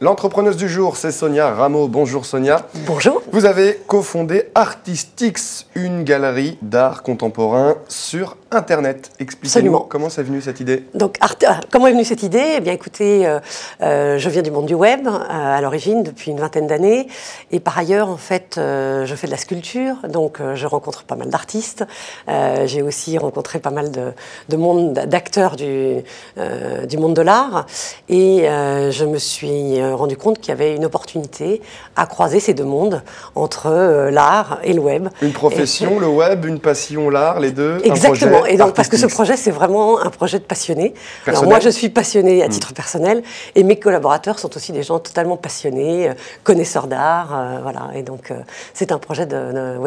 L'entrepreneuse du jour, c'est Sonia Rameau. Bonjour Sonia. Bonjour. Vous avez cofondé Artistix, une galerie d'art contemporain sur Internet. Expliquez-nous comment c'est venu cette idée. Donc, comment est venue cette idée? Eh bien, écoutez, je viens du monde du web à l'origine depuis une vingtaine d'années, et par ailleurs, en fait, je fais de la sculpture, donc je rencontre pas mal d'artistes. J'ai aussi rencontré pas mal d'acteurs du monde de l'art, et je me suis rendu compte qu'il y avait une opportunité à croiser ces deux mondes entre l'art et le web. Une profession, le web, une passion, l'art, les deux. Exactement. Et donc, parce que ce projet, c'est vraiment un projet de passionné. Alors moi, je suis passionnée à titre personnel, et mes collaborateurs sont aussi des gens totalement passionnés, connaisseurs d'art, voilà. Et donc, c'est un projet de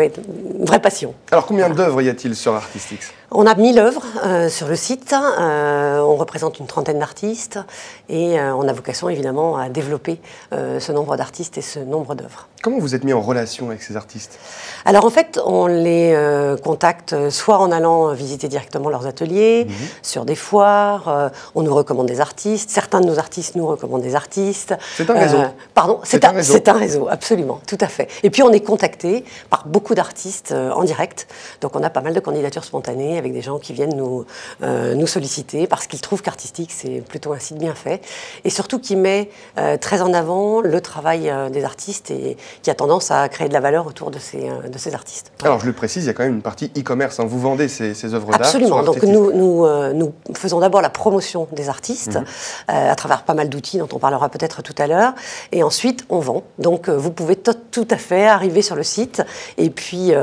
vraie passion. Alors, combien d'œuvres y a-t-il sur Artistix ? On a 1000 œuvres sur le site, on représente une trentaine d'artistes, et on a vocation évidemment à développer ce nombre d'artistes et ce nombre d'œuvres. Comment vous êtes mis en relation avec ces artistes ? Alors en fait, on les contacte soit en allant visiter directement leurs ateliers, sur des foires, on nous recommande des artistes, certains de nos artistes nous recommandent des artistes. C'est un réseau. Pardon, c'est un réseau, absolument, tout à fait. Et puis on est contacté par beaucoup d'artistes en direct, donc on a pas mal de candidatures spontanées avec des gens qui viennent nous solliciter parce qu'ils trouvent qu'Artistix c'est plutôt un site bien fait, et surtout qui met très en avant le travail des artistes et qui a tendance à créer de la valeur autour de ces artistes. Voilà. Alors je le précise, il y a quand même une partie e-commerce, hein. Vous vendez ces œuvres d'art. Absolument, donc nous faisons d'abord la promotion des artistes à travers pas mal d'outils dont on parlera peut-être tout à l'heure, et ensuite on vend. Donc vous pouvez tout à fait arriver sur le site et puis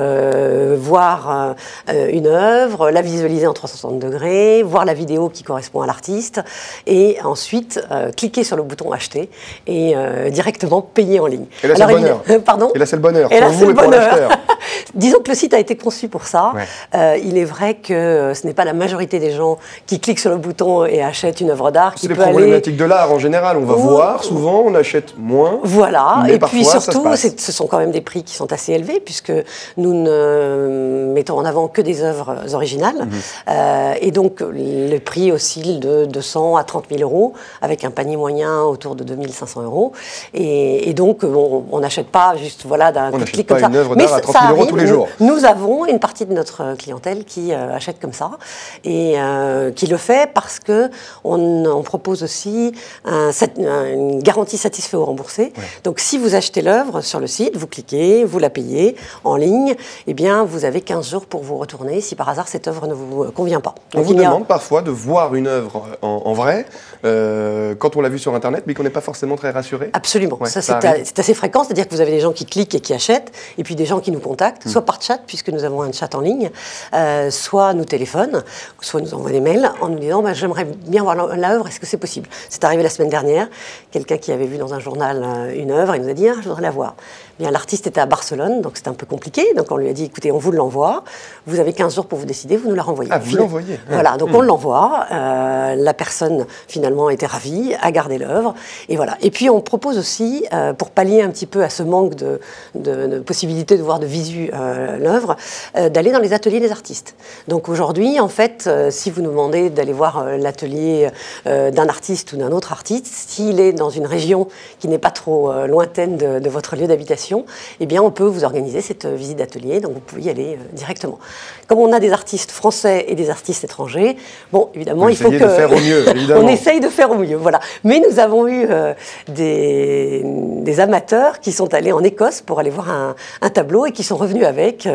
voir une œuvre, la visualiser en 360 degrés, voir la vidéo qui correspond à l'artiste, et ensuite cliquer sur le bouton acheter et directement payer en ligne. Et là, c'est le bonheur. Pardon ? Et là, c'est le bonheur. Et là, pour vous et pour l'acheteur. Disons que le site a été conçu pour ça. Ouais. Il est vrai que ce n'est pas la majorité des gens qui cliquent sur le bouton et achètent une œuvre d'art. C'est les problématiques de l'art en général. On va voir, souvent, on achète moins. Voilà. Et puis surtout, ce ce sont quand même des prix qui sont assez élevés, puisque nous ne mettons en avant que des œuvres originales. Et donc, le prix oscille de 200 à 30 000 euros, avec un panier moyen autour de 2 500 euros. Et donc, on n'achète pas juste d'un clic comme ça. On n'achète pas une œuvre d'art à 30 000 euros tous les jours. Nous avons une partie de notre clientèle qui achète comme ça, et qui le fait parce qu'on propose aussi une garantie satisfait ou remboursé. Ouais. Donc si vous achetez l'œuvre sur le site, vous cliquez, vous la payez en ligne, eh bien vous avez 15 jours pour vous retourner si par hasard cette œuvre ne vous convient pas. On vous demande parfois de voir une œuvre en vrai, quand on l'a vue sur Internet, mais qu'on n'est pas forcément très rassuré. Absolument, ouais, ça c'est assez fréquent, c'est-à-dire que vous avez des gens qui cliquent et qui achètent, et puis des gens qui nous contactent, soit par chat, puisque nous avons un chat en ligne, soit nous téléphonent, soit nous envoient des mails en nous disant j'aimerais bien voir l'œuvre, est-ce que c'est possible? C'est arrivé la semaine dernière, quelqu'un qui avait vu dans un journal une œuvre, il nous a dit je voudrais la voir. Bien, l'artiste était à Barcelone, donc c'était un peu compliqué, donc on lui a dit écoutez, on vous l'envoie, vous avez 15 jours pour vous décider, vous nous la renvoyez. Ah, vous l'envoyez. Voilà, donc on l'envoie, la personne finalement était ravie, a gardé l'œuvre, et voilà. Et puis on propose aussi, pour pallier un petit peu à ce manque de possibilité de voir de visu l'œuvre, d'aller dans les ateliers des artistes. Donc aujourd'hui, en fait, si vous nous demandez d'aller voir l'atelier d'un artiste ou d'un autre artiste, s'il est dans une région qui n'est pas trop lointaine de votre lieu d'habitation, eh bien on peut vous organiser cette visite d'atelier, donc vous pouvez y aller directement. Comme on a des artistes français et des artistes étrangers, bon, évidemment, il faut que... de faire au mieux, évidemment. On essaye de faire au mieux, voilà. Mais nous avons eu des amateurs qui sont allés en Écosse pour aller voir un tableau et qui sont revenus avec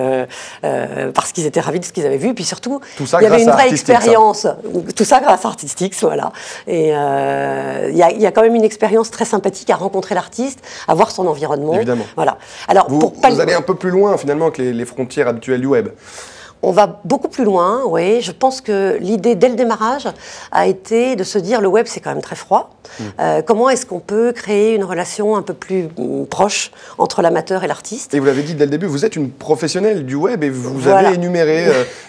parce qu'ils étaient ravis de ce qu'ils avaient vu. Et puis surtout, il y avait une vraie expérience. Tout ça grâce à Artistix, voilà. Et il y a quand même une expérience très sympathique à rencontrer l'artiste, à voir son environnement. Évidemment. Voilà. Alors, vous allez un peu plus loin finalement que les frontières habituelles du web. On va beaucoup plus loin, oui. Je pense que l'idée, dès le démarrage, a été de se dire le web, c'est quand même très froid. Comment est-ce qu'on peut créer une relation un peu plus proche entre l'amateur et l'artiste? Et vous l'avez dit dès le début, vous êtes une professionnelle du web et vous avez énuméré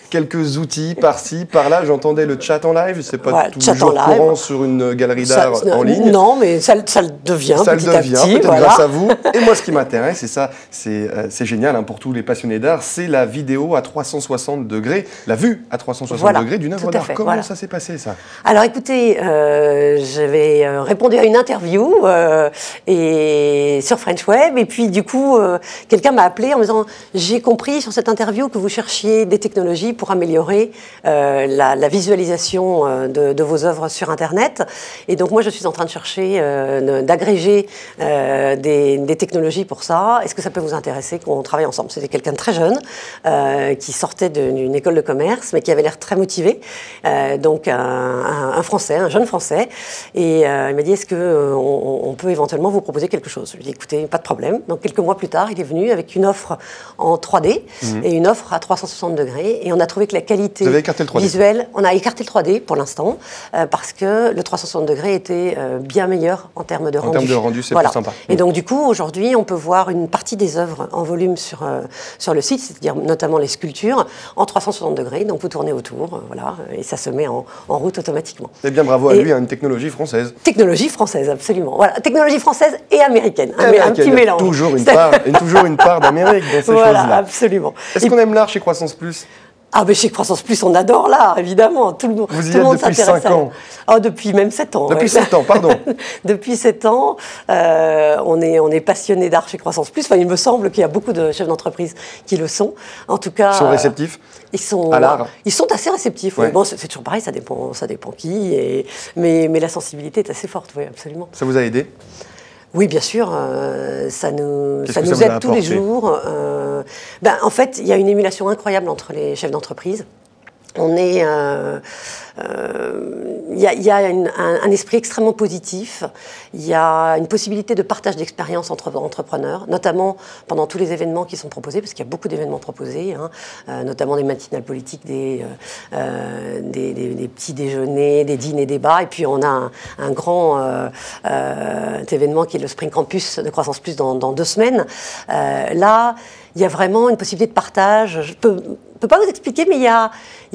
quelques outils par-ci, par-là. J'entendais le chat en live, c'est pas toujours courant sur une galerie d'art en ligne. Non, mais ça le devient petit à petit. Peut-être grâce à vous. Et moi, ce qui m'intéresse, et ça, c'est génial pour tous les passionnés d'art, c'est la vidéo à 360 360 degrés, la vue à 360 degrés d'une œuvre d'art. Comment ça s'est passé, ça? Alors écoutez, j'avais répondu à une interview et sur French Web, et puis du coup, quelqu'un m'a appelé en me disant « J'ai compris sur cette interview que vous cherchiez des technologies pour améliorer la visualisation de vos œuvres sur Internet. » Et donc moi, je suis en train de chercher, d'agréger des technologies pour ça. Est-ce que ça peut vous intéresser qu'on travaille ensemble? C'était quelqu'un de très jeune, qui sortait d'une école de commerce, mais qui avait l'air très motivé. Donc un Français, un jeune Français. Et il m'a dit, est-ce qu'on peut éventuellement vous proposer quelque chose? Je lui ai dit, écoutez, pas de problème. Donc quelques mois plus tard, il est venu avec une offre en 3D et une offre à 360 degrés. Et on a trouvé que la qualité visuelle, on a écarté le 3D pour l'instant, parce que le 360 degrés était bien meilleur en termes de rendu. En termes de rendu, c'est plus sympa. Et donc du coup, aujourd'hui, on peut voir une partie des œuvres en volume sur le site, c'est-à-dire notamment les sculptures, en 360 degrés. Donc vous tournez autour, voilà, et ça se met en route automatiquement. Eh bien, bravo à lui, une technologie française. Technologie française, absolument. Voilà, technologie française et américaine. Un petit mélange. Toujours une part d'Amérique dans ces choses-là. Voilà, absolument. Est-ce qu'on aime l'art chez Croissance Plus? Ah, mais chez Croissance Plus, on adore l'art, évidemment. Tout le monde depuis 5 ans? Oh, depuis même 7 ans. Depuis 7 ans, pardon. Depuis 7 ans, on est passionné d'art chez Croissance Plus. Enfin, il me semble qu'il y a beaucoup de chefs d'entreprise qui le sont. En tout cas, ils sont réceptifs à l'art? Ils sont assez réceptifs. Ouais. Bon, c'est toujours pareil, ça dépend qui. Mais la sensibilité est assez forte, oui, absolument. Ça vous a aidé? Oui, bien sûr, ça nous aide tous les jours. En fait, il y a une émulation incroyable entre les chefs d'entreprise. Il y a un esprit extrêmement positif. Il y a une possibilité de partage d'expériences entre entrepreneurs, notamment pendant tous les événements qui sont proposés, parce qu'il y a beaucoup d'événements proposés, notamment des matinales politiques, des petits déjeuners, des dîners débats. Et puis on a un grand événement qui est le Spring Campus de Croissance Plus dans 2 semaines. Là, il y a vraiment une possibilité de partage. Je peux pas vous expliquer, mais il y a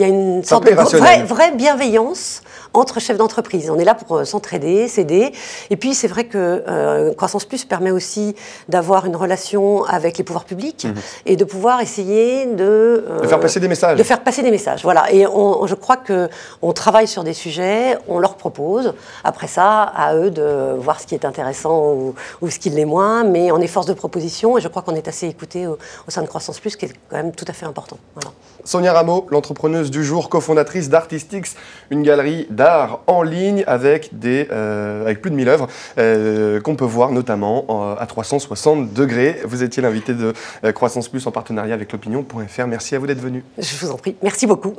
une sorte de vraie bienveillance entre chefs d'entreprise. On est là pour s'entraider, s'aider. Et puis, c'est vrai que Croissance Plus permet aussi d'avoir une relation avec les pouvoirs publics et de pouvoir essayer de faire passer des messages. De faire passer des messages, voilà. Et je crois qu'on travaille sur des sujets, on leur propose. Après ça, à eux de voir ce qui est intéressant ou ce qui l'est moins. Mais on est force de proposition et je crois qu'on est assez écouté au sein de Croissance Plus, qui est quand même tout à fait important. Voilà. Sonia Rameau, l'entrepreneuse du jour, cofondatrice d'Artistix, une galerie d'art en ligne avec plus de 1000 œuvres qu'on peut voir notamment à 360 degrés. Vous étiez l'invité de Croissance Plus en partenariat avec l'Opinion.fr. Merci à vous d'être venu. Je vous en prie. Merci beaucoup.